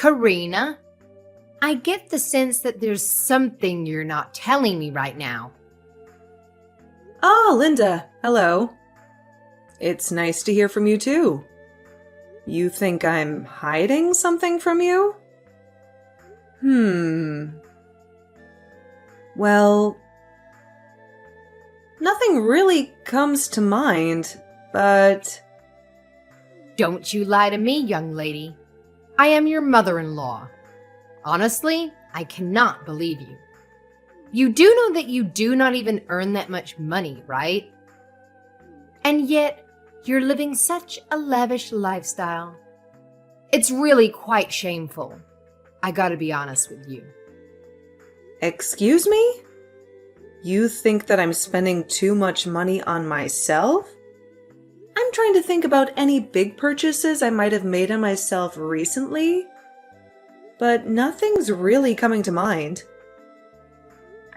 Karina, I get the sense that there's something you're not telling me right now. Ah, Linda, hello. It's nice to hear from you too. You think I'm hiding something from you? Well, nothing really comes to mind, but... Don't you lie to me, young lady. I am your mother-in-law. Honestly, I cannot believe you. You do know that you do not even earn that much money, right? And yet, you're living such a lavish lifestyle. It's really quite shameful. I gotta be honest with you. Excuse me? You think that I'm spending too much money on myself? I'm trying to think about any big purchases I might have made on myself recently, but nothing's really coming to mind.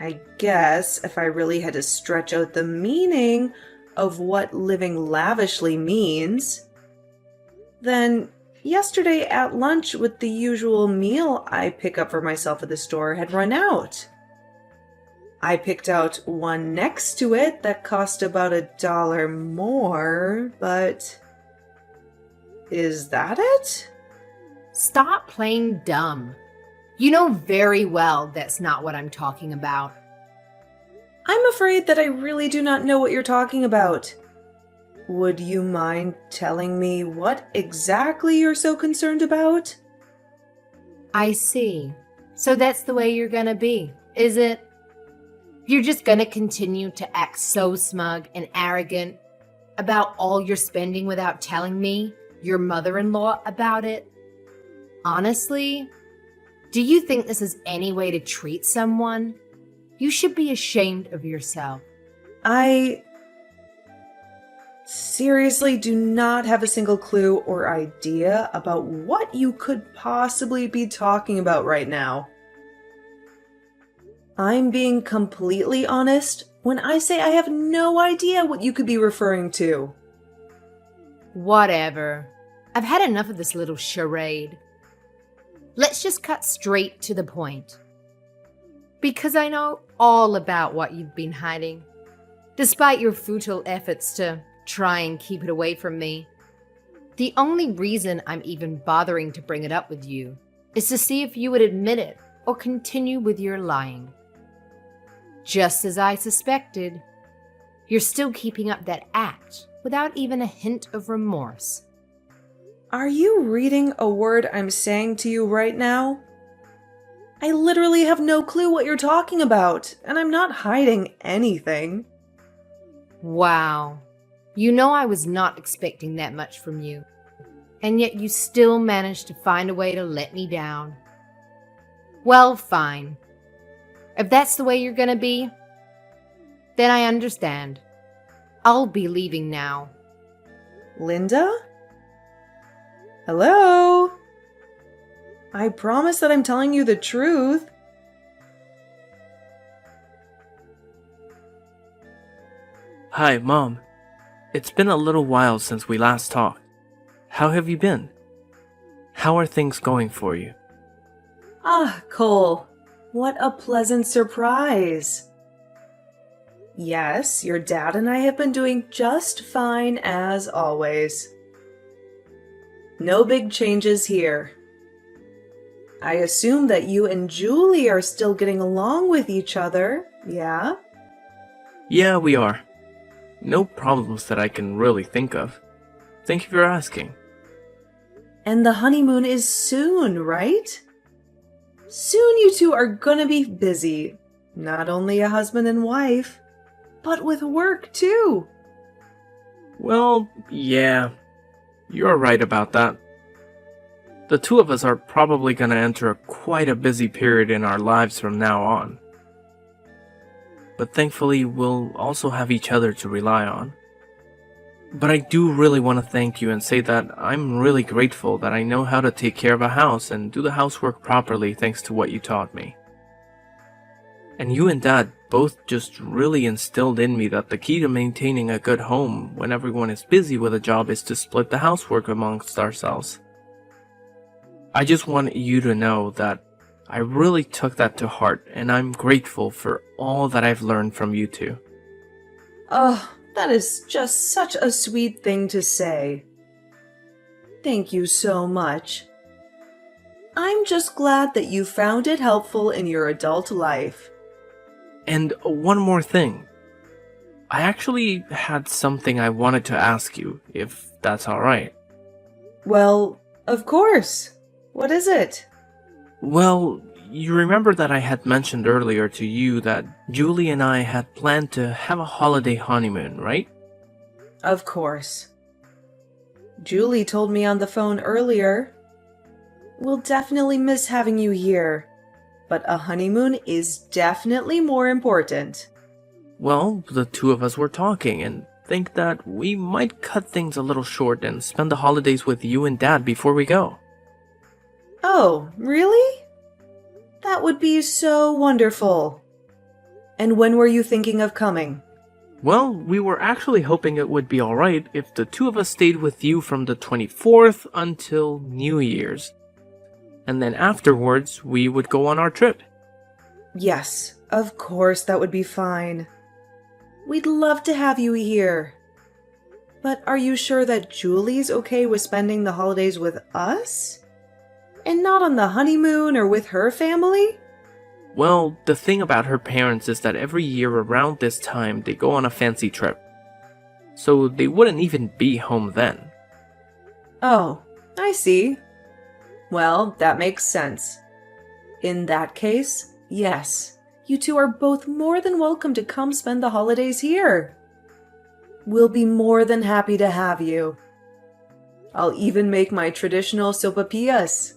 I guess if I really had to stretch out the meaning of what living lavishly means, then yesterday at lunch with the usual meal I pick up for myself at the store had run out. I picked out one next to it that cost about $1 more, but is that it? Stop playing dumb. You know very well that's not what I'm talking about. I'm afraid that I really do not know what you're talking about. Would you mind telling me what exactly you're so concerned about? I see. So that's the way you're gonna be, is it? You're just gonna continue to act so smug and arrogant about all your spending without telling me, your mother-in-law, about it? Honestly, do you think this is any way to treat someone? You should be ashamed of yourself. I seriously do not have a single clue or idea about what you could possibly be talking about right now. I'm being completely honest when I say I have no idea what you could be referring to. Whatever. I've had enough of this little charade. Let's just cut straight to the point. Because I know all about what you've been hiding, despite your futile efforts to try and keep it away from me. The only reason I'm even bothering to bring it up with you is to see if you would admit it or continue with your lying. Just as I suspected, you're still keeping up that act without even a hint of remorse. Are you reading a word I'm saying to you right now? I literally have no clue what you're talking about, and I'm not hiding anything. Wow. You know I was not expecting that much from you, and yet you still managed to find a way to let me down. Well, fine. If that's the way you're gonna be, then I understand. I'll be leaving now. Linda? Hello? I promise that I'm telling you the truth. Hi, Mom. It's been a little while since we last talked. How have you been? How are things going for you? Ah, Cole. What a pleasant surprise. Yes, your dad and I have been doing just fine as always. No big changes here. I assume that you and Julie are still getting along with each other, yeah? Yeah, we are. No problems that I can really think of. Thank you for asking. And the honeymoon is soon, right? Soon you two are gonna be busy. Not only a husband and wife, but with work too. Well, yeah. You're right about that. The two of us are probably going to enter quite a busy period in our lives from now on. But thankfully, we'll also have each other to rely on. But I do really want to thank you and say that I'm really grateful that I know how to take care of a house and do the housework properly thanks to what you taught me. And you and Dad both just really instilled in me that the key to maintaining a good home when everyone is busy with a job is to split the housework amongst ourselves. I just want you to know that I really took that to heart, and I'm grateful for all that I've learned from you two. Oh, that is just such a sweet thing to say. Thank you so much. I'm just glad that you found it helpful in your adult life. And one more thing. I actually had something I wanted to ask you, if that's alright. Well, of course. What is it? Well, you remember that I had mentioned earlier to you that Julie and I had planned to have a holiday honeymoon, right? Of course. Julie told me on the phone earlier. We'll definitely miss having you here, but a honeymoon is definitely more important. Well, the two of us were talking and think that we might cut things a little short and spend the holidays with you and Dad before we go. Oh, really? That would be so wonderful. And when were you thinking of coming? Well, we were actually hoping it would be alright if the two of us stayed with you from the 24th until New Year's. And then afterwards, we would go on our trip. Yes, of course that would be fine. We'd love to have you here. But are you sure that Julie's okay with spending the holidays with us? And not on the honeymoon or with her family? Well, the thing about her parents is that every year around this time, they go on a fancy trip. So they wouldn't even be home then. Oh, I see. Well, that makes sense. In that case, yes, you two are both more than welcome to come spend the holidays here. We'll be more than happy to have you. I'll even make my traditional sopapillas,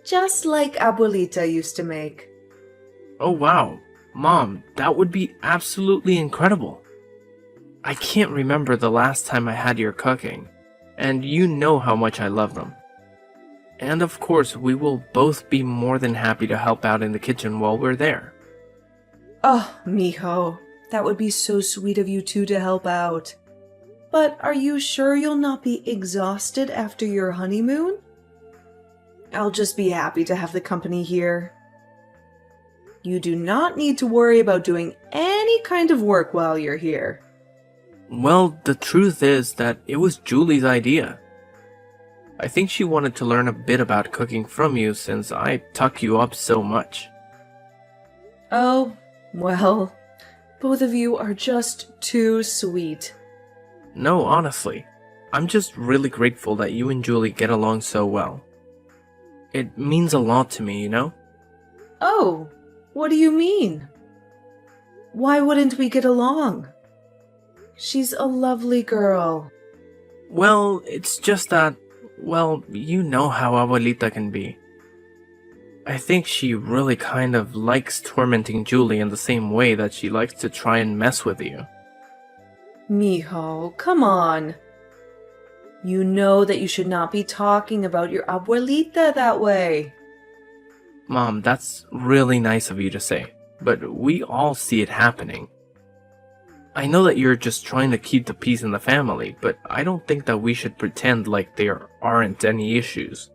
just like Abuelita used to make. Oh wow, Mom, that would be absolutely incredible. I can't remember the last time I had your cooking, and you know how much I love them. And of course, we will both be more than happy to help out in the kitchen while we're there. Oh, mijo, that would be so sweet of you two to help out. But are you sure you'll not be exhausted after your honeymoon? I'll just be happy to have the company here. You do not need to worry about doing any kind of work while you're here. Well, the truth is that it was Julie's idea. I think she wanted to learn a bit about cooking from you since I tuck you up so much. Oh, well, both of you are just too sweet. No, honestly, I'm just really grateful that you and Julie get along so well. It means a lot to me, you know? Oh, what do you mean? Why wouldn't we get along? She's a lovely girl. Well, it's just that, well, you know how Abuelita can be. I think she really kind of likes tormenting Julie in the same way that she likes to try and mess with you. Mijo, come on. You know that you should not be talking about your abuelita that way. Mom, that's really nice of you to say, but we all see it happening. I know that you're just trying to keep the peace in the family, but I don't think that we should pretend like there aren't any issues.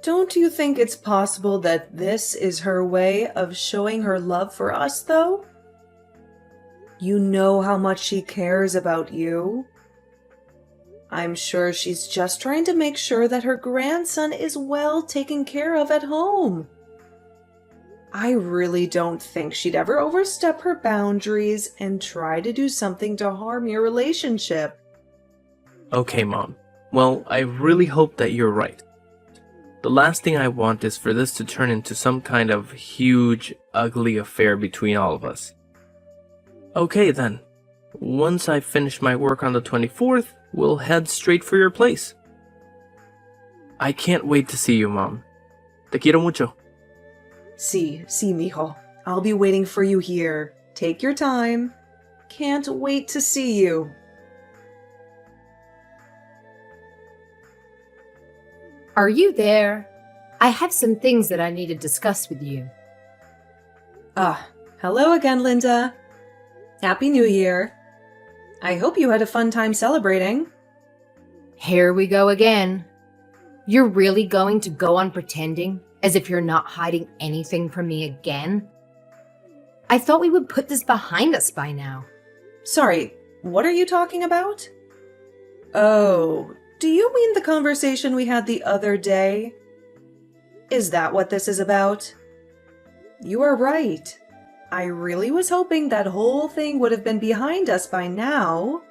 Don't you think it's possible that this is her way of showing her love for us, though? You know how much she cares about you. I'm sure she's just trying to make sure that her grandson is well taken care of at home. I really don't think she'd ever overstep her boundaries and try to do something to harm your relationship. Okay, Mom. Well, I really hope that you're right. The last thing I want is for this to turn into some kind of huge, ugly affair between all of us. Okay then. Once I finish my work on the 24th, we'll head straight for your place. I can't wait to see you, Mom. Te quiero mucho. Sí, mijo. I'll be waiting for you here. Take your time. Can't wait to see you. Are you there? I have some things that I need to discuss with you. Hello again, Linda. Happy New Year. I hope you had a fun time celebrating. Here we go again. You're really going to go on pretending as if you're not hiding anything from me again? I thought we would put this behind us by now. Sorry, what are you talking about? Oh, do you mean the conversation we had the other day? Is that what this is about? You are right. I really was hoping that whole thing would have been behind us by now.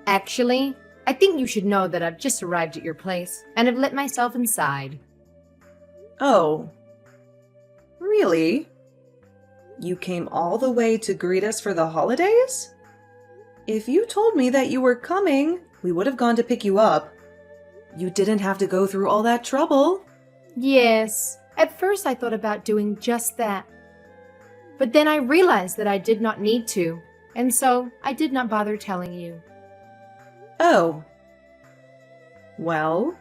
Actually, I think you should know that I've just arrived at your place and have let myself inside. Oh. Really? You came all the way to greet us for the holidays? If you told me that you were coming, we would have gone to pick you up. You didn't have to go through all that trouble. Yes, at first I thought about doing just that. But then I realized that I did not need to, and so I did not bother telling you. Oh. Well.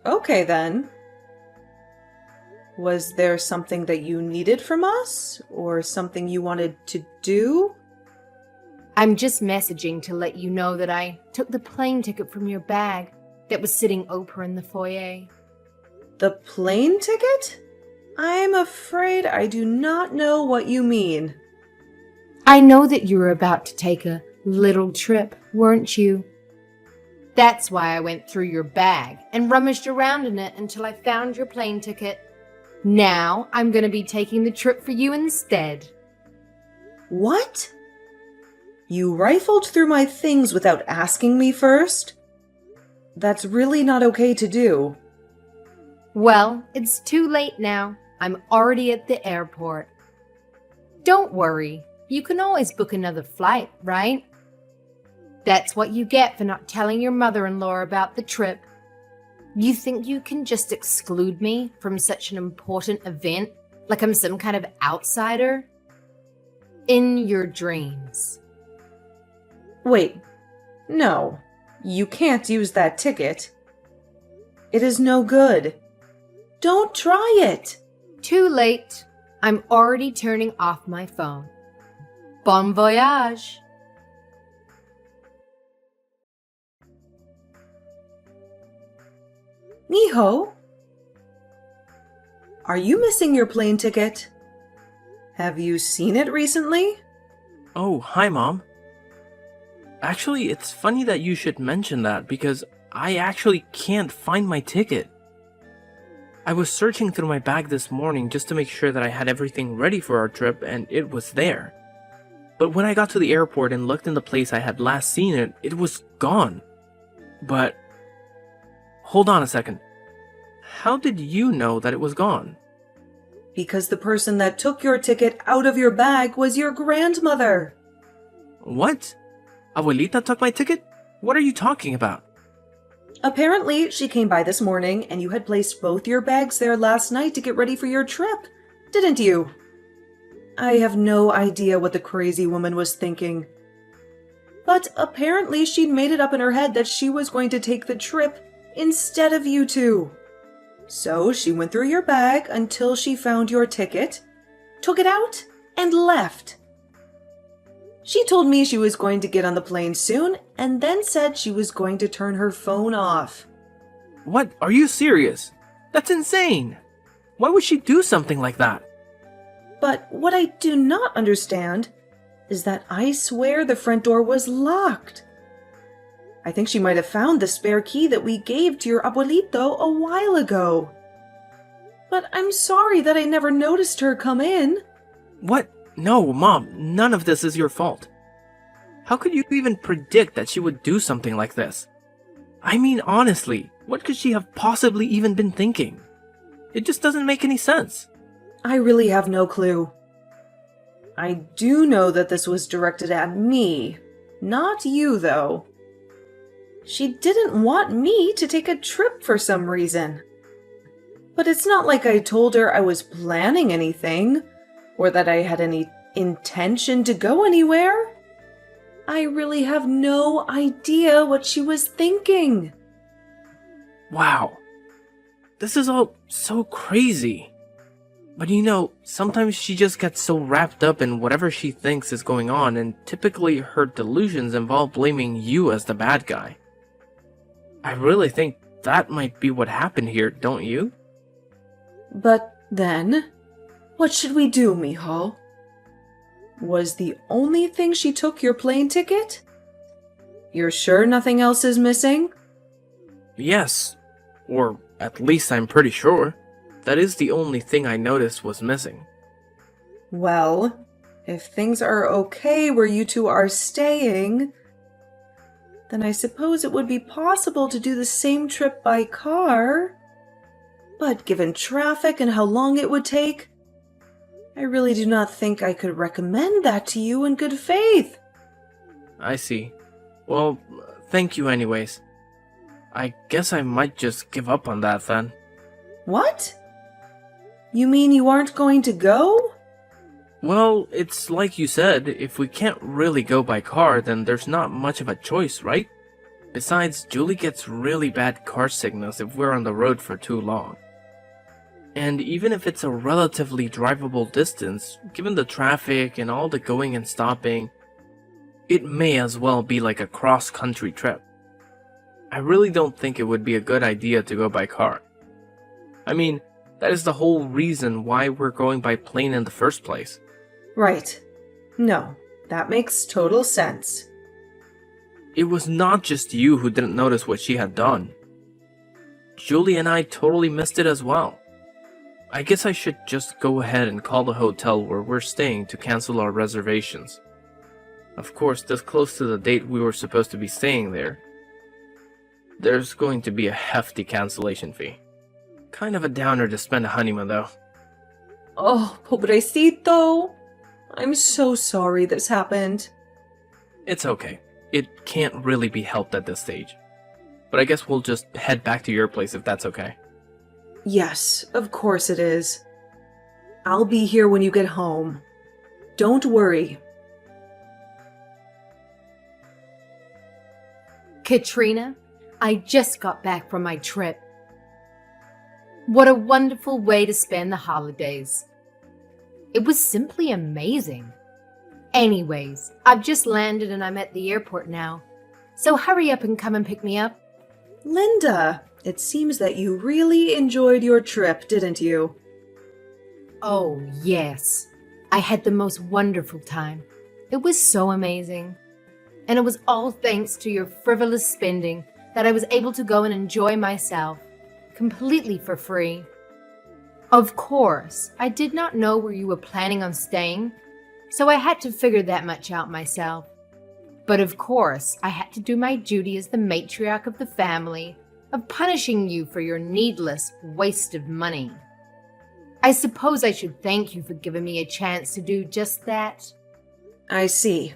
Okay then. Was there something that you needed from us, or something you wanted to do? I'm just messaging to let you know that I took the plane ticket from your bag that was sitting open in the foyer. The plane ticket? I'm afraid I do not know what you mean. I know that you were about to take a little trip, weren't you? That's why I went through your bag and rummaged around in it until I found your plane ticket. Now I'm going to be taking the trip for you instead. What? You rifled through my things without asking me first? That's really not okay to do. Well, it's too late now. I'm already at the airport. Don't worry. You can always book another flight, right? That's what you get for not telling your mother-in-law about the trip. You think you can just exclude me from such an important event, like I'm some kind of outsider? In your dreams. Wait. No. You can't use that ticket. It is no good. Don't try it. Too late. I'm already turning off my phone. Bon voyage. Miho? Are you missing your plane ticket? Have you seen it recently? Oh, hi, Mom. Actually, it's funny that you should mention that because I actually can't find my ticket. I was searching through my bag this morning just to make sure that I had everything ready for our trip, and it was there. But when I got to the airport and looked in the place I had last seen it, it was gone. But hold on a second. How did you know that it was gone? Because the person that took your ticket out of your bag was your grandmother. What? Abuelita took my ticket? What are you talking about? Apparently, she came by this morning and you had placed both your bags there last night to get ready for your trip, didn't you? I have no idea what the crazy woman was thinking. But apparently she'd made it up in her head that she was going to take the trip instead of you two. So she went through your bag until she found your ticket, took it out, and left. She told me she was going to get on the plane soon, and then said she was going to turn her phone off. What? Are you serious? That's insane! Why would she do something like that? But what I do not understand is that I swear the front door was locked. I think she might have found the spare key that we gave to your abuelito a while ago. But I'm sorry that I never noticed her come in. What? No, Mom, none of this is your fault. How could you even predict that she would do something like this? I mean, honestly, what could she have possibly even been thinking? It just doesn't make any sense. I really have no clue. I do know that this was directed at me, not you, though. She didn't want me to take a trip for some reason. But it's not like I told her I was planning anything, or that I had any intention to go anywhere. I really have no idea what she was thinking. Wow. This is all so crazy. But you know, sometimes she just gets so wrapped up in whatever she thinks is going on, and typically her delusions involve blaming you as the bad guy. I really think that might be what happened here, don't you? But then, what should we do, mijo? Was the only thing she took your plane ticket? You're sure nothing else is missing? Yes. Or at least I'm pretty sure. That is the only thing I noticed was missing. Well, if things are okay where you two are staying, then I suppose it would be possible to do the same trip by car. But given traffic and how long it would take, I really do not think I could recommend that to you in good faith. I see. Well, thank you anyways. I guess I might just give up on that then. What? You mean you aren't going to go? Well, it's like you said, if we can't really go by car, then there's not much of a choice, right? Besides, Julie gets really bad car sickness if we're on the road for too long. And even if it's a relatively drivable distance, given the traffic and all the going and stopping, it may as well be like a cross-country trip. I really don't think it would be a good idea to go by car. I mean, that is the whole reason why we're going by plane in the first place. Right. No, that makes total sense. It was not just you who didn't notice what she had done. Julie and I totally missed it as well. I guess I should just go ahead and call the hotel where we're staying to cancel our reservations. Of course, this close to the date we were supposed to be staying there, there's going to be a hefty cancellation fee. Kind of a downer to spend a honeymoon though. Oh, pobrecito. I'm so sorry this happened. It's okay. It can't really be helped at this stage. But I guess we'll just head back to your place if that's okay. Yes, of course it is. I'll be here when you get home. Don't worry. Katrina, I just got back from my trip. What a wonderful way to spend the holidays. It was simply amazing. Anyways, I've just landed and I'm at the airport now. So hurry up and come and pick me up. Linda, it seems that you really enjoyed your trip, didn't you? Oh, yes. I had the most wonderful time. It was so amazing. And it was all thanks to your frivolous spending that I was able to go and enjoy myself, completely for free. Of course, I did not know where you were planning on staying, so I had to figure that much out myself. But of course, I had to do my duty as the matriarch of the family, of punishing you for your needless waste of money. I suppose I should thank you for giving me a chance to do just that. I see.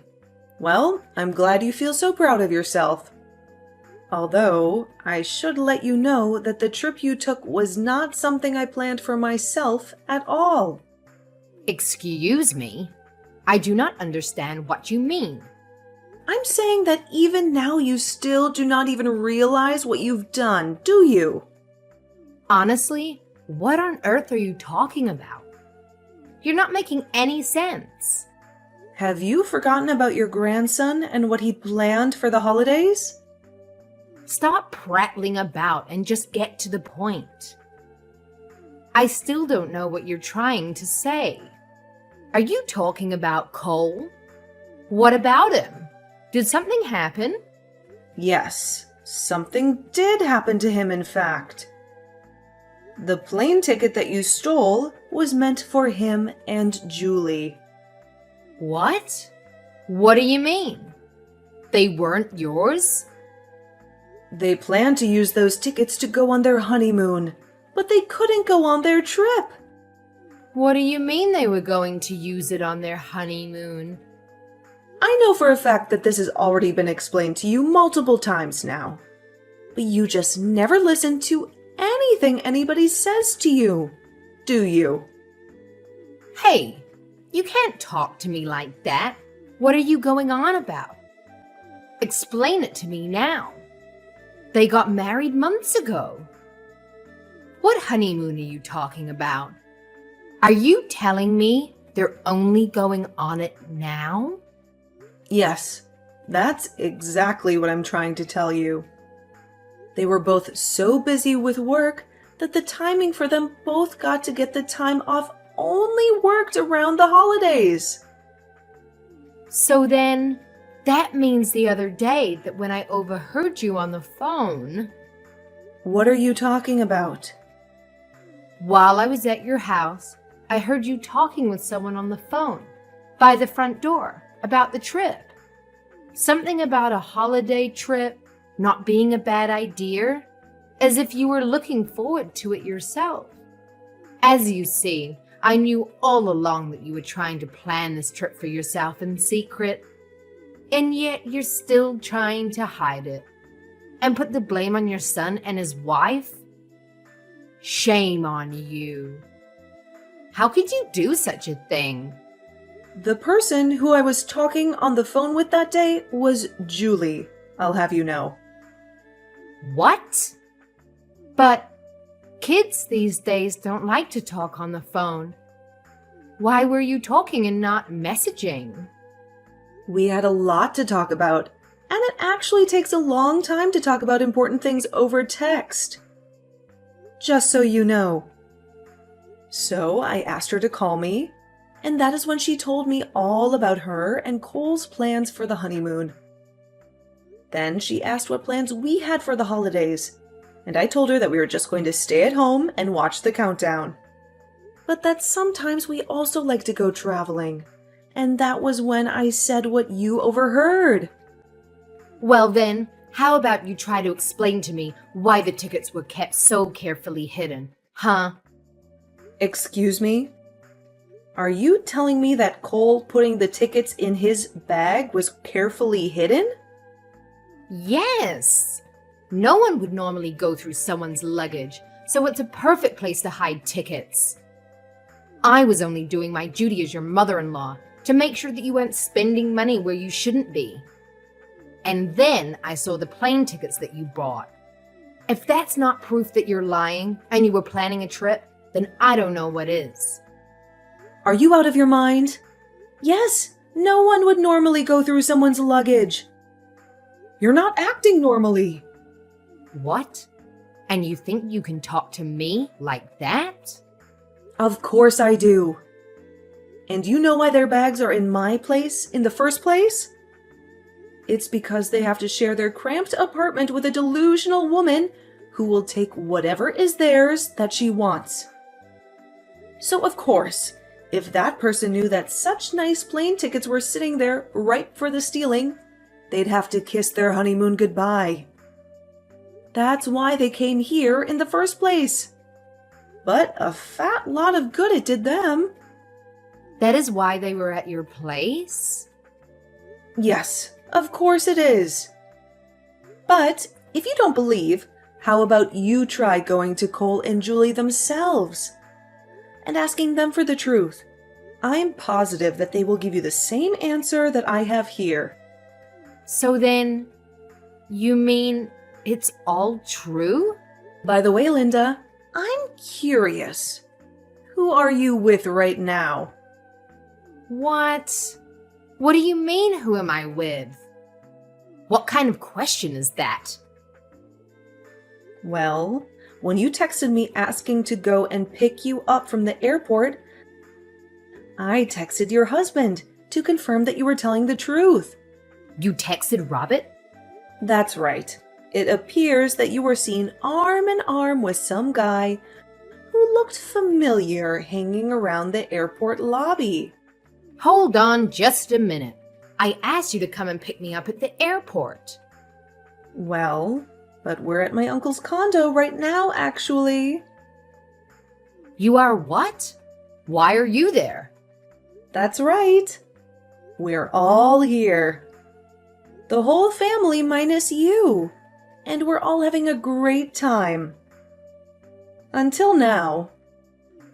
Well, I'm glad you feel so proud of yourself. Although, I should let you know that the trip you took was not something I planned for myself at all. Excuse me? I do not understand what you mean. I'm saying that even now you still do not even realize what you've done, do you? Honestly, what on earth are you talking about? You're not making any sense. Have you forgotten about your grandson and what he'd planned for the holidays? Stop prattling about and just get to the point. I still don't know what you're trying to say. Are you talking about Cole? What about him? Did something happen? Yes, something did happen to him, in fact. The plane ticket that you stole was meant for him and Julie. What? What do you mean? They weren't yours? They planned to use those tickets to go on their honeymoon, but they couldn't go on their trip. What do you mean they were going to use it on their honeymoon? I know for a fact that this has already been explained to you multiple times now, but you just never listen to anything anybody says to you, do you? Hey, you can't talk to me like that. What are you going on about? Explain it to me now. They got married months ago. What honeymoon are you talking about? Are you telling me they're only going on it now? Yes, that's exactly what I'm trying to tell you. They were both so busy with work that the timing for them both got to get the time off only worked around the holidays. So then, that means the other day that when I overheard you on the phone, What are you talking about? while I was at your house, I heard you talking with someone on the phone by the front door about the trip. Something about a holiday trip not being a bad idea, as if you were looking forward to it yourself. As you see, I knew all along that you were trying to plan this trip for yourself in secret, and yet you're still trying to hide it and put the blame on your son and his wife? Shame on you. How could you do such a thing? The person who I was talking on the phone with that day was Julie, I'll have you know. What? But kids these days don't like to talk on the phone. Why were you talking and not messaging? We had a lot to talk about, and it actually takes a long time to talk about important things over text. Just so you know. So I asked her to call me, and that is when she told me all about her and Cole's plans for the honeymoon. Then she asked what plans we had for the holidays, and I told her that we were just going to stay at home and watch the countdown. But that sometimes we also like to go traveling, and that was when I said what you overheard. Well then, how about you try to explain to me why the tickets were kept so carefully hidden, huh? Excuse me? Are you telling me that Cole putting the tickets in his bag was carefully hidden? Yes. No one would normally go through someone's luggage, so it's a perfect place to hide tickets. I was only doing my duty as your mother-in-law to make sure that you weren't spending money where you shouldn't be. And then I saw the plane tickets that you bought. If that's not proof that you're lying and you were planning a trip, then I don't know what is. Are you out of your mind? Yes, no one would normally go through someone's luggage. You're not acting normally. What? And you think you can talk to me like that? Of course I do. And you know why their bags are in my place in the first place? It's because they have to share their cramped apartment with a delusional woman who will take whatever is theirs that she wants. So of course, if that person knew that such nice plane tickets were sitting there ripe for the stealing, they'd have to kiss their honeymoon goodbye. That's why they came here in the first place. But a fat lot of good it did them. That is why they were at your place? Yes, of course it is. But if you don't believe, how about you try going to Cole and Julie themselves and asking them for the truth? I'm positive that they will give you the same answer that I have here. So then, you mean it's all true? By the way, Linda, I'm curious. Who are you with right now? What? What do you mean, who am I with? What kind of question is that? Well, when you texted me asking to go and pick you up from the airport, I texted your husband to confirm that you were telling the truth. You texted Robert? That's right. It appears that you were seen arm in arm with some guy who looked familiar hanging around the airport lobby. Hold on just a minute. I asked you to come and pick me up at the airport. Well, but we're at my uncle's condo right now, actually. You are what? Why are you there? That's right. We're all here. The whole family minus you. And we're all having a great time. Until now.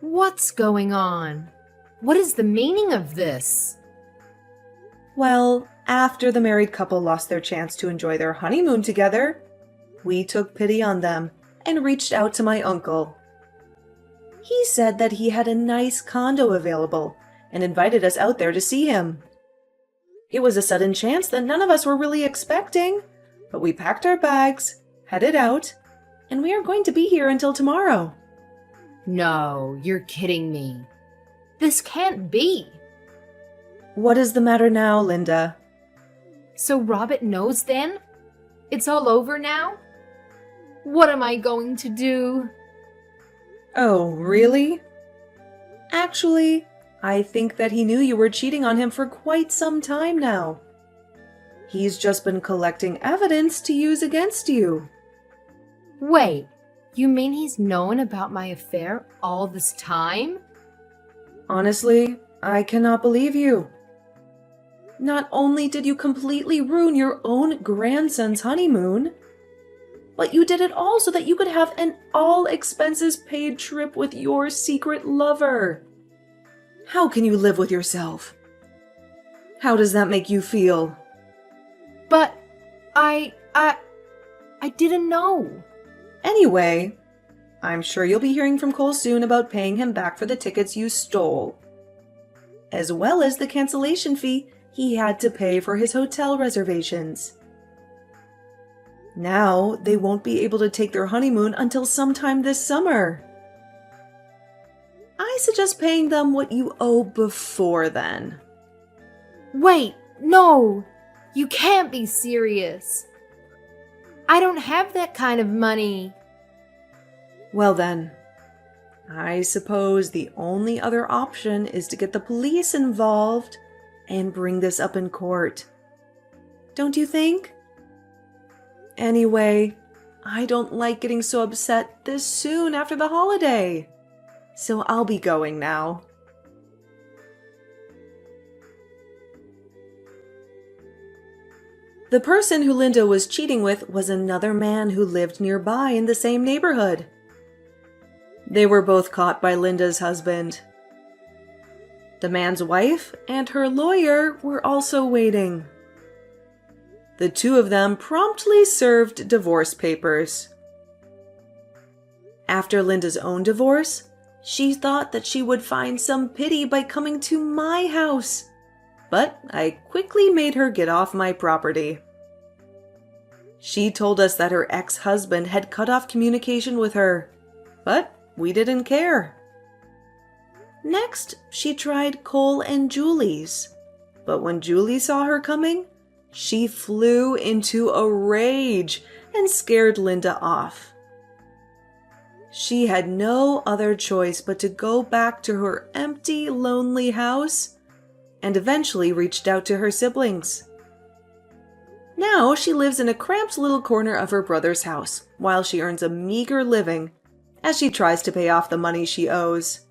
What's going on? What is the meaning of this? Well, after the married couple lost their chance to enjoy their honeymoon together, we took pity on them and reached out to my uncle. He said that he had a nice condo available and invited us out there to see him. It was a sudden chance that none of us were really expecting, but we packed our bags, headed out, and we are going to be here until tomorrow. No, you're kidding me. This can't be. What is the matter now, Linda? So Robert knows then? It's all over now? What am I going to do? Oh, really? Actually, I think that he knew you were cheating on him for quite some time now. He's just been collecting evidence to use against you. Wait, you mean he's known about my affair all this time? Honestly, I cannot believe you. Not only did you completely ruin your own grandson's honeymoon, but you did it all so that you could have an all-expenses-paid trip with your secret lover. How can you live with yourself? How does that make you feel? But I didn't know. Anyway, I'm sure you'll be hearing from Cole soon about paying him back for the tickets you stole, as well as the cancellation fee he had to pay for his hotel reservations. Now, they won't be able to take their honeymoon until sometime this summer. I suggest paying them what you owe before then. Wait, no! You can't be serious. I don't have that kind of money. Well then, I suppose the only other option is to get the police involved and bring this up in court. Don't you think? Anyway, I don't like getting so upset this soon after the holiday, so I'll be going now. The person who Linda was cheating with was another man who lived nearby in the same neighborhood. They were both caught by Linda's husband. The man's wife and her lawyer were also waiting. The two of them promptly served divorce papers. After Linda's own divorce, she thought that she would find some pity by coming to my house, but I quickly made her get off my property. She told us that her ex-husband had cut off communication with her, but we didn't care. Next, she tried Cole and Julie's, but when Julie saw her coming, she flew into a rage and scared Linda off. She had no other choice but to go back to her empty, lonely house and eventually reached out to her siblings. Now she lives in a cramped little corner of her brother's house while she earns a meager living as she tries to pay off the money she owes.